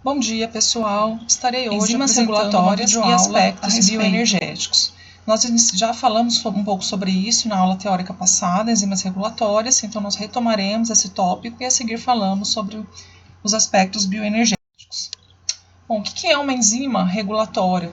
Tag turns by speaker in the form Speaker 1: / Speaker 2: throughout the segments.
Speaker 1: Bom dia, pessoal. Estarei hoje
Speaker 2: Enzimas
Speaker 1: apresentando
Speaker 2: regulatórias
Speaker 1: uma
Speaker 2: e
Speaker 1: aspectos bioenergéticos. Nós já falamos um pouco sobre isso na aula teórica passada, enzimas regulatórias, então nós retomaremos esse tópico e a seguir falamos sobre os aspectos bioenergéticos. Bom, o que é uma enzima regulatória?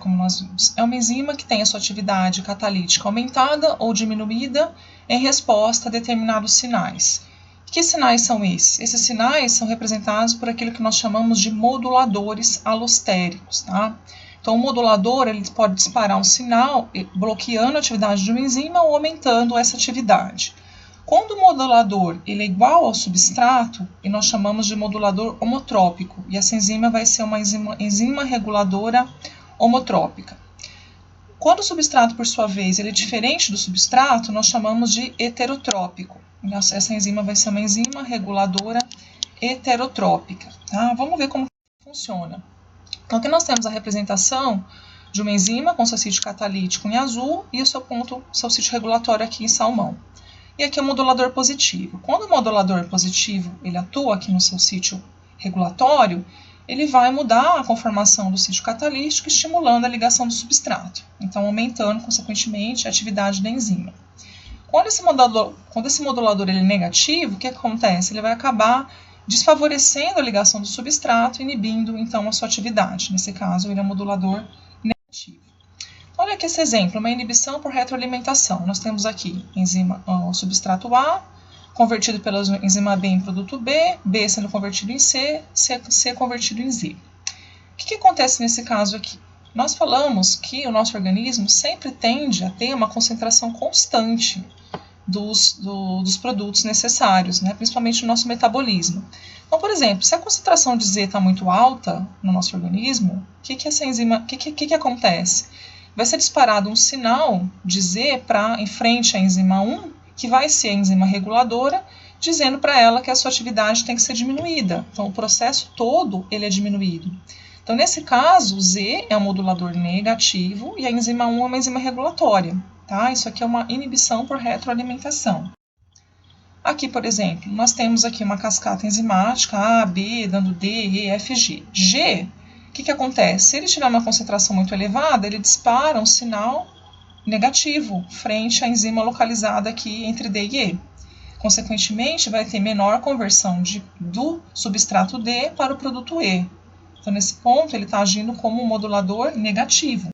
Speaker 1: É uma enzima que tem a sua atividade catalítica aumentada ou diminuída em resposta a determinados sinais. Que sinais são esses? Esses sinais são representados por aquilo que nós chamamos de moduladores alostéricos. Tá? Então, o modulador ele pode disparar um sinal bloqueando a atividade de uma enzima ou aumentando essa atividade. Quando o modulador ele é igual ao substrato, e nós chamamos de modulador homotrópico, e essa enzima vai ser uma enzima reguladora homotrópica. Quando o substrato, por sua vez, ele é diferente do substrato, nós chamamos de heterotrópico. Essa enzima vai ser uma enzima reguladora heterotrópica. Tá? Vamos ver como funciona. Então, aqui nós temos a representação de uma enzima com seu sítio catalítico em azul e o seu sítio regulatório aqui em salmão. E aqui é o modulador positivo. Quando o modulador positivo ele atua aqui no seu sítio regulatório, ele vai mudar a conformação do sítio catalítico, estimulando a ligação do substrato, então aumentando, consequentemente, a atividade da enzima. Quando esse modulador ele é negativo, o que acontece? Ele vai acabar desfavorecendo a ligação do substrato, inibindo, então, a sua atividade. Nesse caso, ele é um modulador negativo. Olha aqui esse exemplo, uma inibição por retroalimentação. Nós temos aqui o substrato A, convertido pela enzima B em produto B, B sendo convertido em C, C convertido em Z. O que acontece nesse caso aqui? Nós falamos que o nosso organismo sempre tende a ter uma concentração constante dos produtos necessários, né? Principalmente no nosso metabolismo. Então, por exemplo, se a concentração de Z está muito alta no nosso organismo, o que acontece? Vai ser disparado um sinal de Z em frente à enzima 1, que vai ser a enzima reguladora, dizendo para ela que a sua atividade tem que ser diminuída. Então, o processo todo ele é diminuído. Então, nesse caso, o Z é um modulador negativo e a enzima 1 é uma enzima regulatória. Tá? Isso aqui é uma inibição por retroalimentação. Aqui, por exemplo, nós temos aqui uma cascata enzimática, A, B, dando D, E, F, G. G, o que acontece? Se ele tiver uma concentração muito elevada, ele dispara um sinal negativo frente à enzima localizada aqui entre D e E. Consequentemente, vai ter menor conversão do substrato D para o produto E. Então, nesse ponto, ele está agindo como um modulador negativo.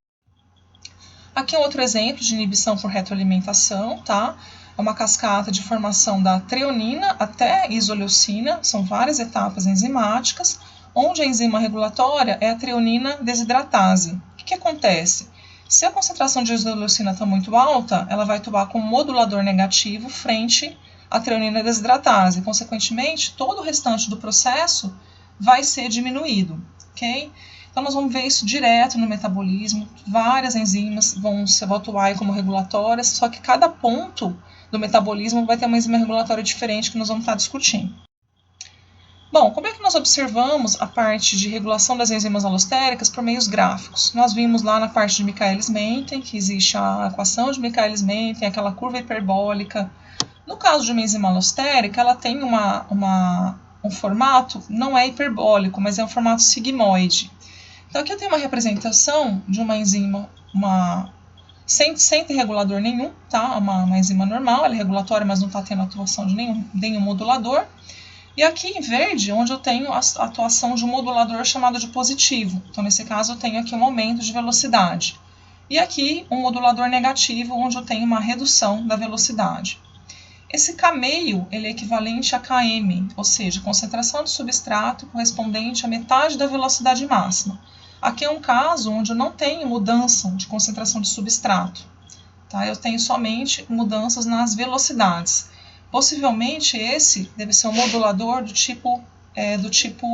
Speaker 1: Aqui é outro exemplo de inibição por retroalimentação, tá? É uma cascata de formação da treonina até isoleucina, são várias etapas enzimáticas, onde a enzima regulatória é a treonina desidratase. O que acontece? Se a concentração de isoleucina está muito alta, ela vai atuar como modulador negativo frente à treonina desidratase. Consequentemente, todo o restante do processo vai ser diminuído, ok? Então, nós vamos ver isso direto no metabolismo. Várias enzimas vão atuar como regulatórias, só que cada ponto do metabolismo vai ter uma enzima regulatória diferente que nós vamos estar discutindo. Bom, como é que nós observamos a parte de regulação das enzimas alostéricas por meios gráficos? Nós vimos lá na parte de Michaelis-Menten, que existe a equação de Michaelis-Menten, aquela curva hiperbólica. No caso de uma enzima alostérica, ela tem um formato, não é hiperbólico, mas é um formato sigmoide. Então, aqui eu tenho uma representação de uma enzima sem ter regulador nenhum, tá? Uma enzima normal, ela é regulatória, mas não está tendo atuação de nenhum modulador. E aqui em verde, onde eu tenho a atuação de um modulador chamado de positivo. Então, nesse caso, eu tenho aqui um aumento de velocidade. E aqui, um modulador negativo, onde eu tenho uma redução da velocidade. Esse K meio ele é equivalente a Km, ou seja, concentração de substrato correspondente à metade da velocidade máxima. Aqui é um caso onde eu não tenho mudança de concentração de substrato. Tá? Eu tenho somente mudanças nas velocidades. Possivelmente esse deve ser um modulador do tipo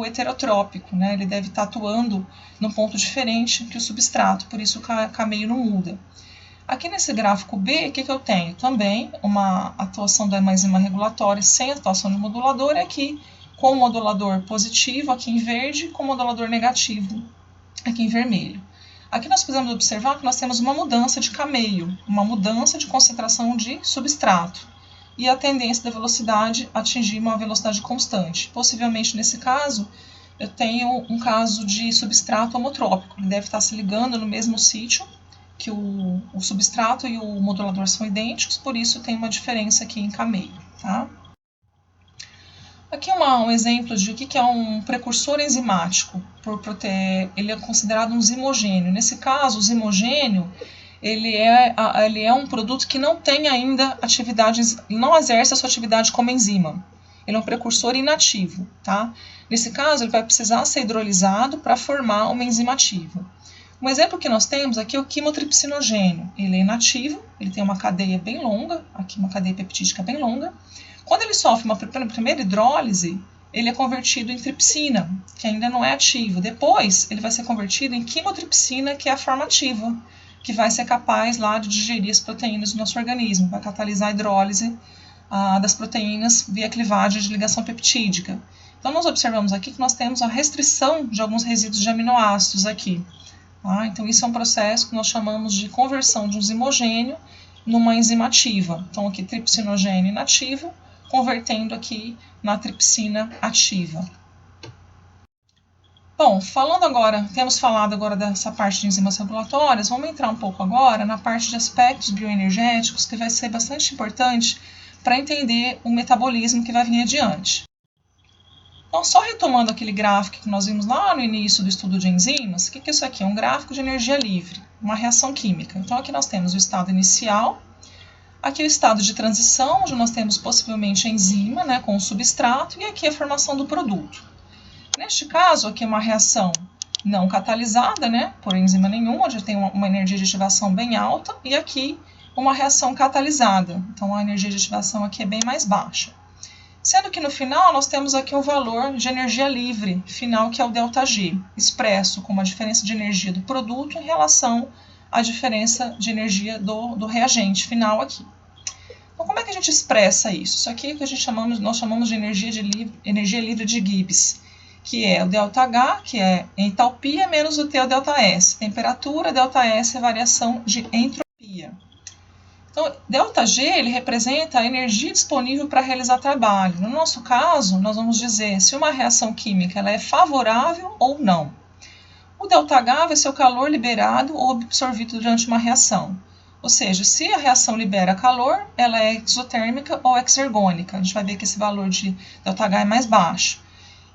Speaker 1: heterotrópico, né? Ele deve estar atuando num ponto diferente que o substrato, por isso o K meio não muda. Aqui nesse gráfico B, o que eu tenho? Também uma atuação da enzima regulatória sem atuação de modulador, e aqui com o modulador positivo, aqui em verde, com o modulador negativo, aqui em vermelho. Aqui nós podemos observar que nós temos uma mudança de K meio, uma mudança de concentração de substrato, e a tendência da velocidade a atingir uma velocidade constante. Possivelmente, nesse caso, eu tenho um caso de substrato homotrópico. Ele deve estar se ligando no mesmo sítio, que o substrato e o modulador são idênticos, por isso tem uma diferença aqui em K-meio. Tá? Aqui um exemplo de o que é um precursor enzimático. Ele é considerado um zimogênio. Nesse caso, o zimogênio ele é um produto que não tem ainda atividades, não exerce a sua atividade como enzima. Ele é um precursor inativo. Tá? Nesse caso, ele vai precisar ser hidrolisado para formar uma enzima ativa. Um exemplo que nós temos aqui é o quimotripsinogênio. Ele é inativo, ele tem uma cadeia bem longa, aqui uma cadeia peptídica bem longa. Quando ele sofre uma primeira hidrólise, ele é convertido em tripsina, que ainda não é ativo. Depois, ele vai ser convertido em quimotripsina, que é a forma ativa, que vai ser capaz lá de digerir as proteínas do nosso organismo, vai catalisar a hidrólise das proteínas via clivagem de ligação peptídica. Então, nós observamos aqui que nós temos a restrição de alguns resíduos de aminoácidos aqui. Tá? Então, isso é um processo que nós chamamos de conversão de um zimogênio numa enzima ativa. Então, aqui, tripsinogênio inativo, convertendo aqui na tripsina ativa. Bom, temos falado agora dessa parte de enzimas regulatórias, vamos entrar um pouco agora na parte de aspectos bioenergéticos, que vai ser bastante importante para entender o metabolismo que vai vir adiante. Então, só retomando aquele gráfico que nós vimos lá no início do estudo de enzimas, o que é isso aqui? É um gráfico de energia livre, uma reação química. Então, aqui nós temos o estado inicial, aqui o estado de transição, onde nós temos possivelmente a enzima, né, com o substrato, e aqui a formação do produto. Neste caso, aqui é uma reação não catalisada, né, por enzima nenhuma, onde tem uma energia de ativação bem alta, e aqui uma reação catalisada. Então, a energia de ativação aqui é bem mais baixa. Sendo que no final nós temos aqui o valor de energia livre final, que é o ΔG, expresso como a diferença de energia do produto em relação à diferença de energia do reagente final aqui. Então, como é que a gente expressa isso? Isso aqui é o que nós chamamos de energia livre de Gibbs, que é o ΔH, que é entalpia, menos o T, o ΔS. Temperatura, ΔS é variação de entropia. Então, ΔG ele representa a energia disponível para realizar trabalho. No nosso caso, nós vamos dizer se uma reação química ela é favorável ou não. O ΔH vai ser o calor liberado ou absorvido durante uma reação. Ou seja, se a reação libera calor, ela é exotérmica ou exergônica. A gente vai ver que esse valor de ΔH é mais baixo.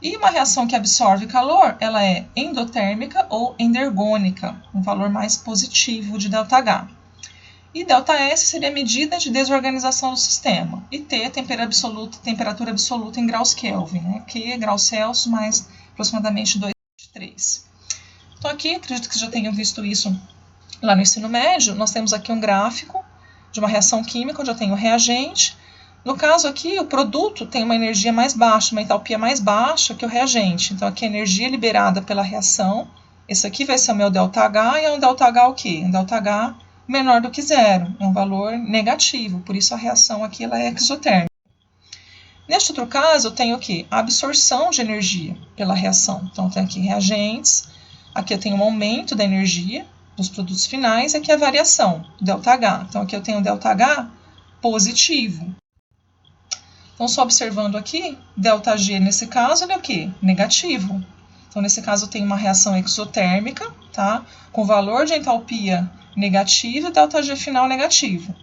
Speaker 1: E uma reação que absorve calor, ela é endotérmica ou endergônica, um valor mais positivo de ΔH. E ΔS seria a medida de desorganização do sistema. E T, temperatura absoluta em graus Kelvin, né? Que é graus Celsius mais aproximadamente 2,3. Então aqui, acredito que já tenham visto isso lá no ensino médio, nós temos aqui um gráfico de uma reação química, onde eu tenho o reagente. No caso aqui, o produto tem uma energia mais baixa, uma entalpia mais baixa que o reagente. Então aqui a energia liberada pela reação, esse aqui vai ser o meu ΔH, e é um ΔH o quê? Um ΔH menor do que zero, é um valor negativo, por isso a reação aqui ela é exotérmica. Neste outro caso, eu tenho o quê? A absorção de energia pela reação. Então, eu tenho aqui reagentes, aqui eu tenho um aumento da energia dos produtos finais, e aqui a variação, ΔH. Então, aqui eu tenho ΔH positivo. Então, só observando aqui, ΔG nesse caso, ele é o quê? Negativo. Então, nesse caso, eu tenho uma reação exotérmica, tá? Com valor de entalpia negativo e ΔG final negativo.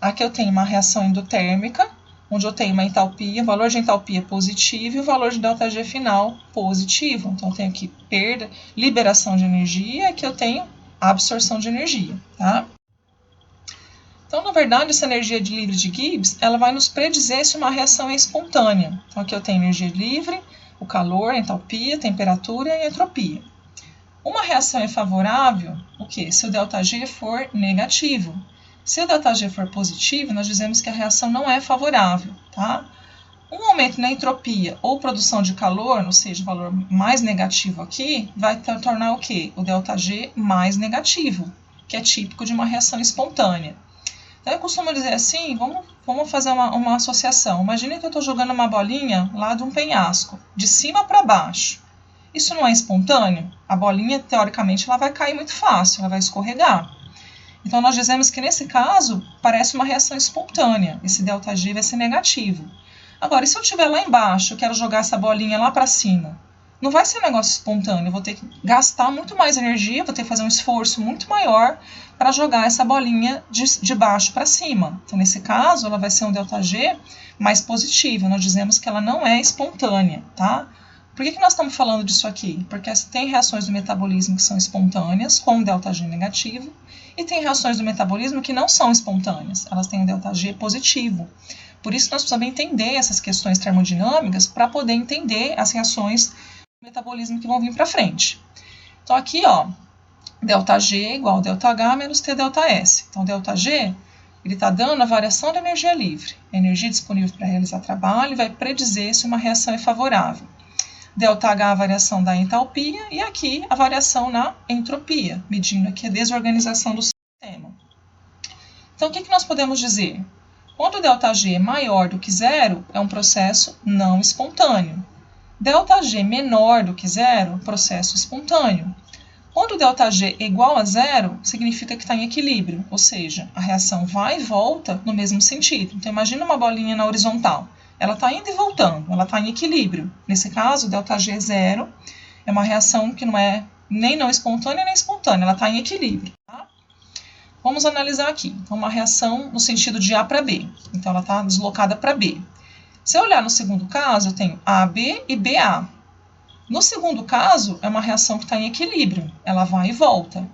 Speaker 1: Aqui eu tenho uma reação endotérmica, onde eu tenho uma entalpia, valor de entalpia positivo e o valor de ΔG final positivo. Então, eu tenho aqui perda, liberação de energia, e aqui eu tenho absorção de energia, tá? Então, na verdade, essa energia livre de Gibbs, ela vai nos predizer se uma reação é espontânea. Então, aqui eu tenho energia livre, o calor, a entalpia, a temperatura e a entropia. Uma reação é favorável, o quê? Se o ΔG for negativo. Se o ΔG for positivo, nós dizemos que a reação não é favorável, tá? Um aumento na entropia ou produção de calor, ou seja, o valor mais negativo aqui, vai tornar o quê? O ΔG mais negativo, que é típico de uma reação espontânea. Então, eu costumo dizer assim, vamos fazer uma associação. Imagine que eu estou jogando uma bolinha lá de um penhasco, de cima para baixo. Isso não é espontâneo? A bolinha, teoricamente, ela vai cair muito fácil, ela vai escorregar. Então, nós dizemos que, nesse caso, parece uma reação espontânea. Esse ΔG vai ser negativo. Agora, e se eu estiver lá embaixo, eu quero jogar essa bolinha lá para cima?
Speaker 2: não vai ser um negócio espontâneo, eu vou ter que gastar muito mais energia, vou ter que fazer um esforço muito maior para jogar essa bolinha de baixo para cima. Então, nesse caso, ela vai ser um ΔG mais positivo, nós dizemos que ela não é espontânea, tá? Por que nós estamos falando disso aqui? Porque tem reações do metabolismo que são espontâneas, com um ΔG negativo, e tem reações do metabolismo que não são espontâneas, elas têm um ΔG positivo. Por isso, nós precisamos entender essas questões termodinâmicas para poder entender as reações do metabolismo que vão vir para frente. Então, aqui, ó, ΔG igual a ΔH menos TΔS. Então, ΔG, ele está dando a variação da energia livre, a energia disponível para realizar trabalho, e vai predizer se uma reação é favorável. ΔH a variação da entalpia e aqui a variação na entropia, medindo aqui a desorganização do sistema. Então, o que nós podemos dizer? Quando o ΔG é maior do que zero, é um processo não espontâneo. ΔG menor do que zero, processo espontâneo. Quando o ΔG é igual a zero, significa que está em equilíbrio, ou seja, a reação vai e volta no mesmo sentido. Então, imagina uma bolinha na horizontal. Ela está indo e voltando, ela está em equilíbrio. Nesse caso, ΔG zero é uma reação que não é nem não espontânea nem espontânea, ela está em equilíbrio. Tá? Vamos analisar aqui. Então, uma reação no sentido de A para B. Então, ela está deslocada para B. Se eu olhar no segundo caso, eu tenho AB e BA. No segundo caso, é uma reação que está em equilíbrio, ela vai e volta.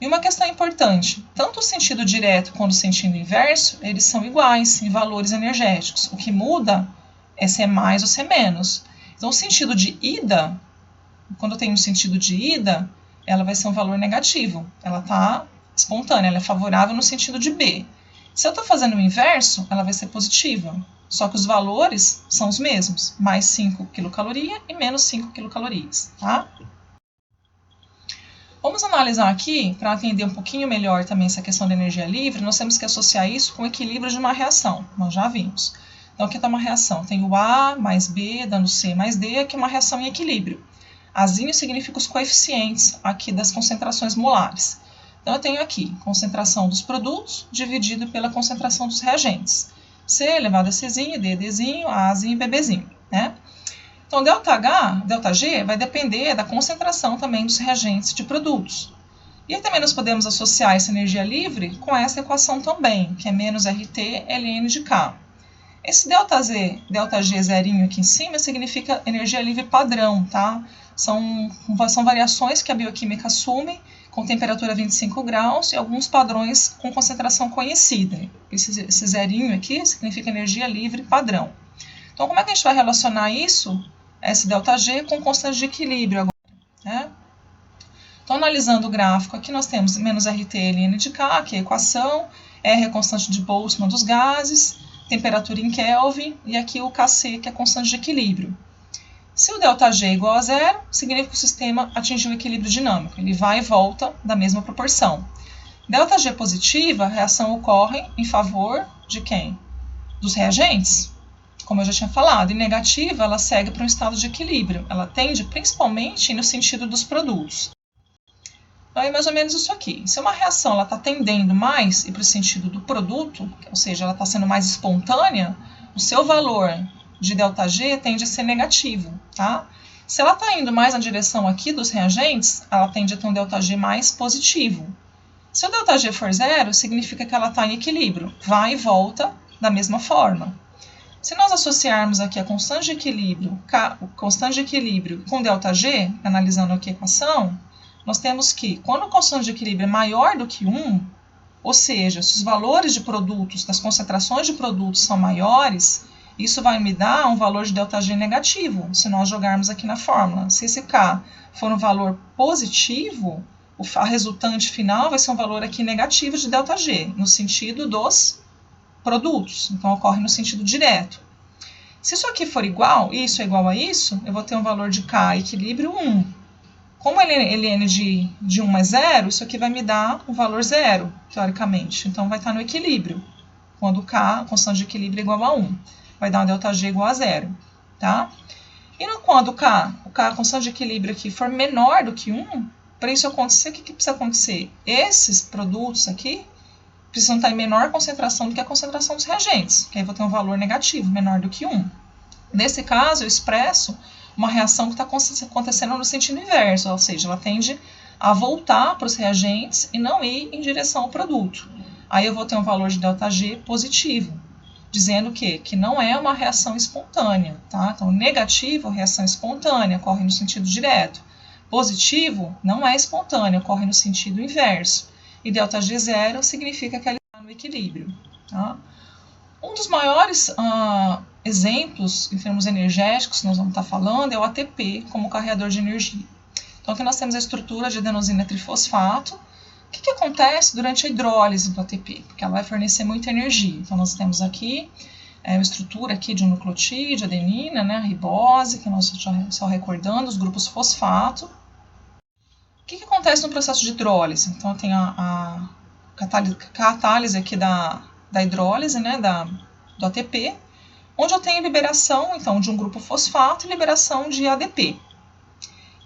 Speaker 2: E uma questão importante, tanto o sentido direto quanto o sentido inverso, eles são iguais em valores energéticos. O que muda é se é mais ou se é menos. Então, o sentido de ida, quando eu tenho um sentido de ida, ela vai ser um valor negativo. Ela está espontânea, ela é favorável no sentido de B. Se eu estou fazendo o inverso, ela vai ser positiva. Só que os valores são os mesmos, mais 5 kcal e menos 5 kcal, tá? Vamos analisar aqui, para entender um pouquinho melhor também essa questão da energia livre, nós temos que associar isso com o equilíbrio de uma reação, nós já vimos. Então, aqui está uma reação, tem o A mais B dando C mais D, aqui é uma reação em equilíbrio. Azinho significa os coeficientes aqui das concentrações molares. Então, eu tenho aqui concentração dos produtos dividido pela concentração dos reagentes. C elevado a Czinho, D, Dzinho, Azinho e BBzinho, né? Então, ΔG vai depender da concentração também dos reagentes de produtos. E aí também nós podemos associar essa energia livre com essa equação também, que é menos RT ln de K. Esse ΔG zerinho aqui em cima significa energia livre padrão, tá? São variações que a bioquímica assume com temperatura 25 graus e alguns padrões com concentração conhecida. Esse zerinho aqui significa energia livre padrão. Então, como é que a gente vai relacionar isso, esse ΔG, com constante de equilíbrio agora? Né? Então, analisando o gráfico, aqui nós temos menos RT ln de K, que é a equação, R é a constante de Boltzmann dos gases, temperatura em Kelvin, e aqui o Kc, que é a constante de equilíbrio. Se o ΔG é igual a zero, significa que o sistema atingiu o equilíbrio dinâmico, ele vai e volta da mesma proporção. ΔG positiva, a reação ocorre em favor de quem? Dos reagentes, como eu já tinha falado, e negativa, ela segue para um estado de equilíbrio, ela tende principalmente no sentido dos produtos. Então, é mais ou menos isso aqui. Se uma reação está tendendo mais para o sentido do produto, ou seja, ela está sendo mais espontânea, o seu valor de ΔG tende a ser negativo, tá? Se ela está indo mais na direção aqui dos reagentes, ela tende a ter um ΔG mais positivo. Se o ΔG for zero, significa que ela está em equilíbrio, vai e volta da mesma forma. Se nós associarmos aqui a constante de equilíbrio com ΔG, analisando aqui a equação, nós temos que, quando a constante de equilíbrio é maior do que 1, ou seja, se os valores de produtos, das concentrações de produtos são maiores, isso vai me dar um valor de ΔG negativo, se nós jogarmos aqui na fórmula. Se esse K for um valor positivo, a resultante final vai ser um valor aqui negativo de ΔG, no sentido dos produtos, então ocorre no sentido direto. Se isso aqui for igual, isso é igual a isso, eu vou ter um valor de K equilíbrio 1. Como ln de 1 é zero, isso aqui vai me dar um valor zero, teoricamente. Então, vai estar no equilíbrio, quando K, a constante de equilíbrio, é igual a 1. Vai dar um ΔG igual a zero, tá? E quando a constante de equilíbrio aqui for menor do que 1, para isso acontecer, o que precisa acontecer? Esses produtos aqui precisam estar em menor concentração do que a concentração dos reagentes, que aí eu vou ter um valor negativo, menor do que 1. Nesse caso, eu expresso uma reação que está acontecendo no sentido inverso, ou seja, ela tende a voltar para os reagentes e não ir em direção ao produto. Aí eu vou ter um valor de ΔG positivo, dizendo que não é uma reação espontânea, tá? Então, negativo, reação espontânea, ocorre no sentido direto. Positivo, não é espontâneo, ocorre no sentido inverso. E ΔG0 significa que ela está no equilíbrio, tá? Um dos maiores exemplos em termos energéticos que nós vamos estar falando é o ATP como carreador de energia. Então, aqui nós temos a estrutura de adenosina trifosfato. O que acontece durante a hidrólise do ATP? Porque ela vai fornecer muita energia. Então, nós temos aqui a estrutura aqui de um nucleotídeo, adenina, né, a ribose, que nós já só recordando, os grupos fosfato. O que acontece no processo de hidrólise? Então, tem a catálise aqui da hidrólise, né, do ATP, onde eu tenho liberação, então, de um grupo fosfato e liberação de ADP.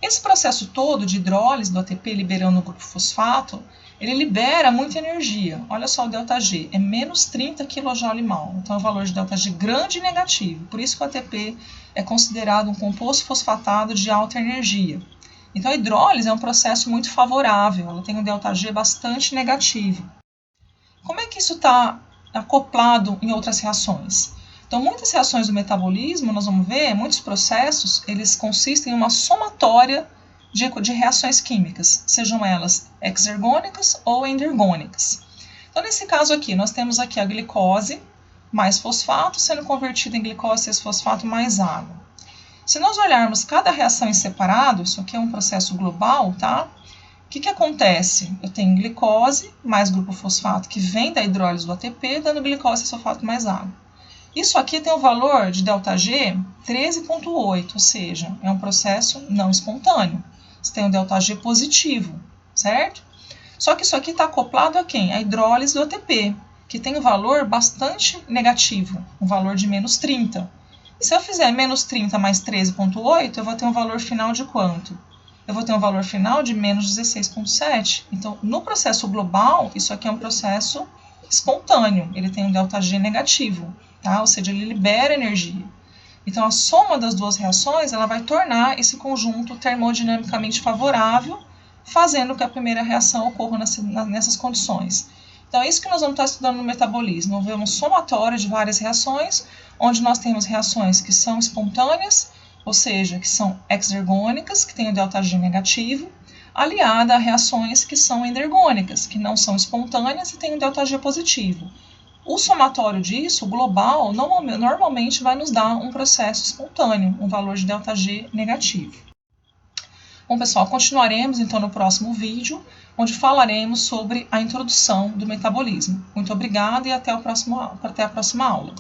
Speaker 2: Esse processo todo de hidrólise do ATP liberando o grupo fosfato, ele libera muita energia. Olha só o ΔG, é menos 30 kJ/mol. Então, é um valor de ΔG grande e negativo. Por isso que o ATP é considerado um composto fosfatado de alta energia. Então, a hidrólise é um processo muito favorável. Ela tem um ΔG bastante negativo. Como é que isso está acoplado em outras reações? Então, muitas reações do metabolismo, nós vamos ver, muitos processos, eles consistem em uma somatória de reações químicas, sejam elas exergônicas ou endergônicas. Então, nesse caso aqui, nós temos aqui a glicose mais fosfato sendo convertida em glicose 6-fosfato mais água. Se nós olharmos cada reação em separado, isso aqui é um processo global, tá? O que acontece? Eu tenho glicose mais grupo fosfato que vem da hidrólise do ATP, dando glicose 6-fosfato mais água. Isso aqui tem um valor de ΔG 13,8, ou seja, é um processo não espontâneo. Você tem um ΔG positivo, certo? Só que isso aqui está acoplado a quem? A hidrólise do ATP, que tem um valor bastante negativo, um valor de menos 30. E se eu fizer menos 30 mais 13,8, eu vou ter um valor final de quanto? Eu vou ter um valor final de menos 16,7. Então, no processo global, isso aqui é um processo espontâneo, ele tem um ΔG negativo. Tá? Ou seja, ele libera energia. Então, a soma das duas reações ela vai tornar esse conjunto termodinamicamente favorável, fazendo que a primeira reação ocorra nessas condições. Então, é isso que nós vamos estar estudando no metabolismo. Vamos ver um somatório de várias reações, onde nós temos reações que são espontâneas, ou seja, que são exergônicas, que têm o ΔG negativo, aliada a reações que são endergônicas, que não são espontâneas e têm um ΔG positivo. O somatório disso, o global, normalmente vai nos dar um processo espontâneo, um valor de ΔG negativo. Bom, pessoal, continuaremos então no próximo vídeo, onde falaremos sobre a introdução do metabolismo. Muito obrigada e até a próxima aula.